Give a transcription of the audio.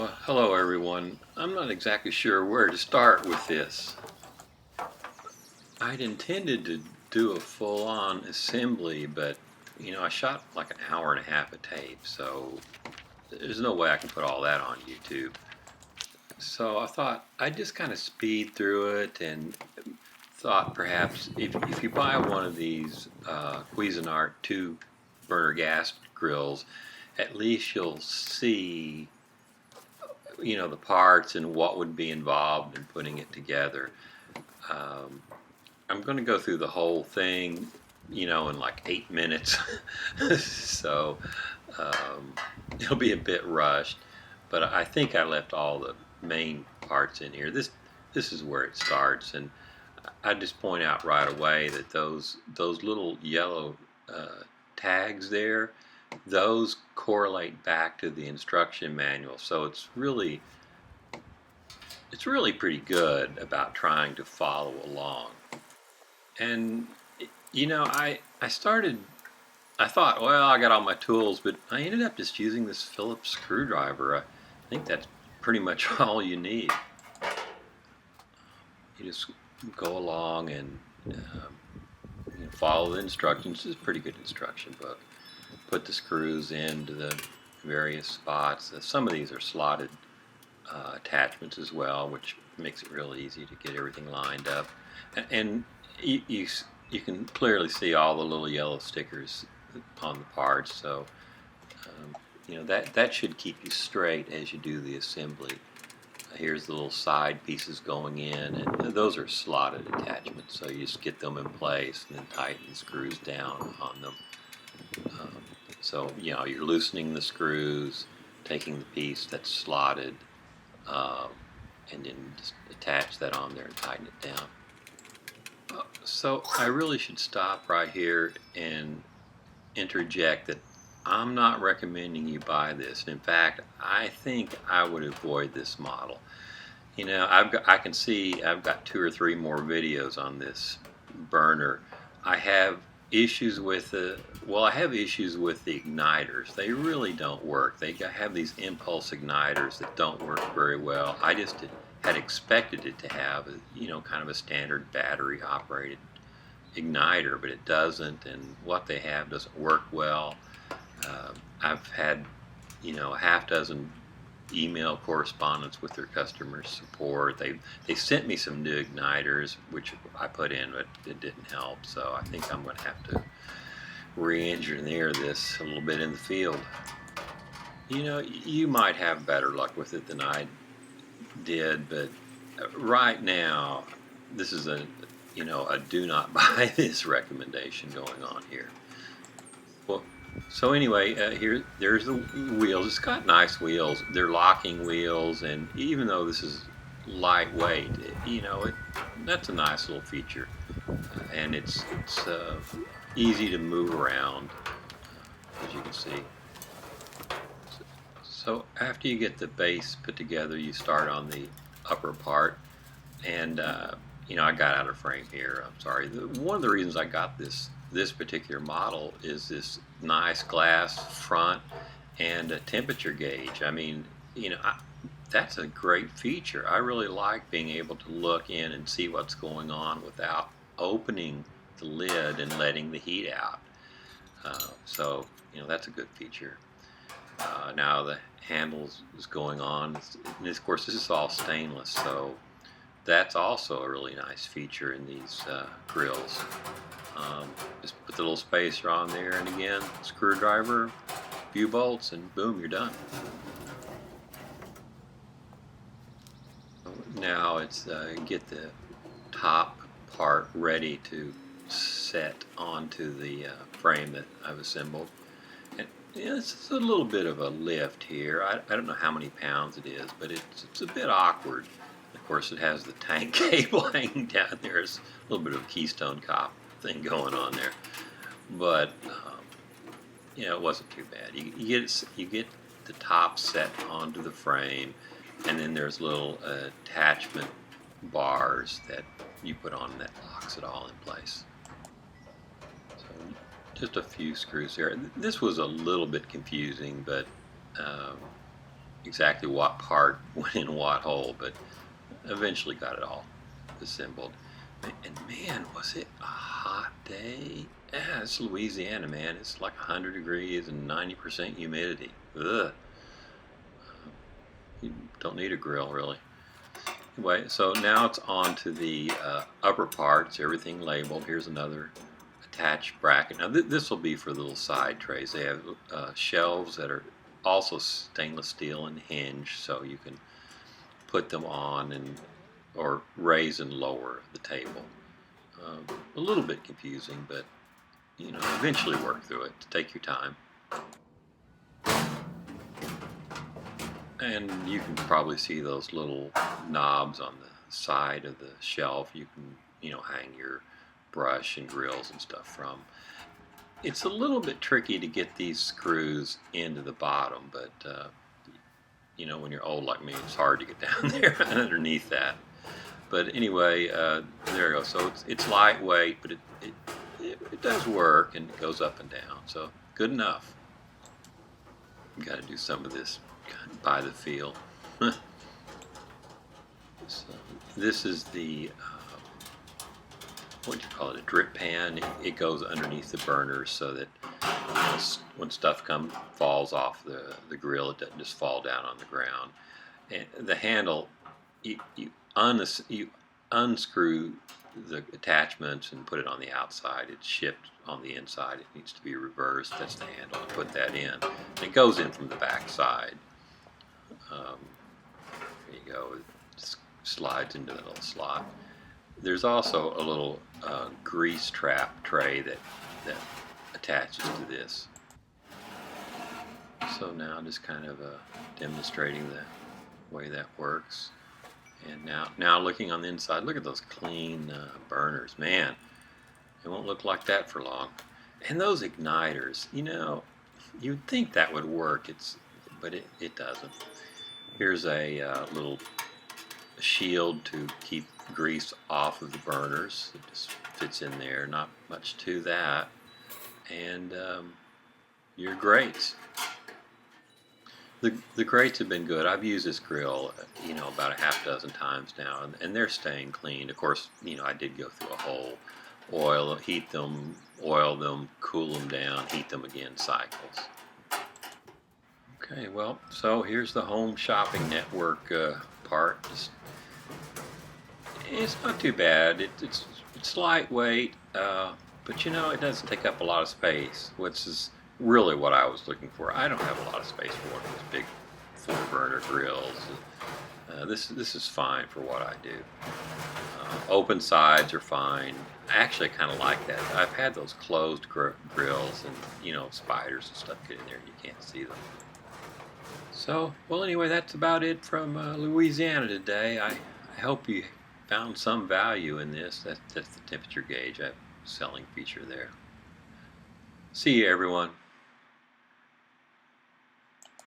Well, hello everyone. I'm not exactly sure where to start with this. I'd intended to do a full-on assembly, but I shot like an hour and a half of tape, so there's no way I can put all that on YouTube. So I thought I'd just kind of speed through it and thought perhaps if you buy one of these Cuisinart 2 burner gas grills, at least you'll see the parts and what would be involved in putting it together. Um, I'm going to go through the whole thing, in like 8 minutes, so um, it'll be a bit rushed. But I think I left all the main parts in here. This is where it starts, and I just point out right away that those little yellow tags there, those correlate back to the instruction manual. So it's really pretty good about trying to follow along. And I started. I thought, well, I got all my tools, but I ended up just using this Phillips screwdriver. I think that's pretty much all you need. You just go along and follow the instructions. It's a pretty good instruction book. Put the screws into the various spots. Some of these are slotted attachments as well, which makes it real easy to get everything lined up. And you can clearly see all the little yellow stickers on the parts, so that should keep you straight as you do the assembly. Here's the little side pieces going in, and those are slotted attachments, so you just get them in place and then tighten the screws down on them. So you're loosening the screws, taking the piece that's slotted, and then just attach that on there and tighten it down. So I really should stop right here and interject that I'm not recommending you buy this. In fact, I think I would avoid this model. I can see I've got 2 or 3 more videos on this burner. I have issues with the igniters. They really don't work. They have these impulse igniters that don't work very well. I just had expected it to have kind of a standard battery operated igniter, but it doesn't, and what they have doesn't work well. I've had a half dozen email correspondence with their customer support. They sent me some new igniters which I put in, but it didn't help, so I think I'm going to have to re-engineer this a little bit in the field. You might have better luck with it than I did, but right now this is a do not buy this recommendation going on here. Well, so anyway, there's the wheels. It's got nice wheels. They're locking wheels, and even though this is lightweight, that's a nice little feature, and it's easy to move around, as you can see. So after you get the base put together, you start on the upper part, and I got out of frame here. I'm sorry. One of the reasons I got this particular model is this nice glass front and a temperature gauge. I mean, that's a great feature. I really like being able to look in and see what's going on without opening the lid and letting the heat out. So that's a good feature. Now the handles is going on, and of course this is all stainless, so that's also a really nice feature in these grills. Just put the little spacer on there, and again, screwdriver, few bolts, and boom, you're done. Now it's get the top part ready to set onto the frame that I've assembled. And it's a little bit of a lift here. I don't know how many pounds it is, but it's a bit awkward. Of course, it has the tank cable hanging down there. It's a little bit of a Keystone Cop thing going on there, but it wasn't too bad. You get the top set onto the frame, and then there's little attachment bars that you put on that locks it all in place. So just a few screws here. This was a little bit confusing, but exactly what part went in what hole, but eventually got it all assembled. And man, was it a hot day. Yeah, it's Louisiana, man. It's like 100 degrees and 90% humidity. Ugh. You don't need a grill, really. Anyway, so now it's on to the upper part. It's everything labeled. Here's another attached bracket. Now this will be for the little side trays. They have shelves that are also stainless steel and hinged, so you can put them on and or raise and lower the table. A little bit confusing, but you know, eventually work through it. Take your time. And you can probably see those little knobs on the side of the shelf. You can, you know, hang your brush and grills and stuff from. It's a little bit tricky to get these screws into the bottom, but you know, when you're old like me, it's hard to get down there underneath that. But anyway, there you go. So it's lightweight, but it does work, and it goes up and down. So good enough. You got to do some of this by the feel. So this is the what do you call it? A drip pan. It goes underneath the burners so that you know, when stuff falls off the grill, it doesn't just fall down on the ground. And the handle, you unscrew the attachments and put it on the outside. It's shipped on the inside. It needs to be reversed. That's the handle. Put that in. And it goes in from the back side. There you go. It just slides into the little slot. There's also a little grease trap tray that attaches to this. So now just kind of demonstrating the way that works. And now looking on the inside, look at those clean burners. Man, it won't look like that for long. And those igniters, you know, you'd think that would work, but it doesn't. Here's a little shield to keep grease off of the burners. It just fits in there, not much to that. And your grates. The grates have been good. I've used this grill, you know, about a half dozen times now, and they're staying clean. Of course, you know, I did go through a whole heat them, oil them, cool them down, heat them again, cycles. Okay, well, so here's the home shopping network part. It's not too bad. It's lightweight, but you know, it doesn't take up a lot of space, which is really what I was looking for. I don't have a lot of space for one of these big 4-burner grills. This is fine for what I do. Open sides are fine. I actually kind of like that. I've had those closed grills, and you know, spiders and stuff get in there and you can't see them. So, well, anyway, that's about it from Louisiana today. I hope you found some value in this. That's the temperature gauge. I have a selling feature there. See you, everyone.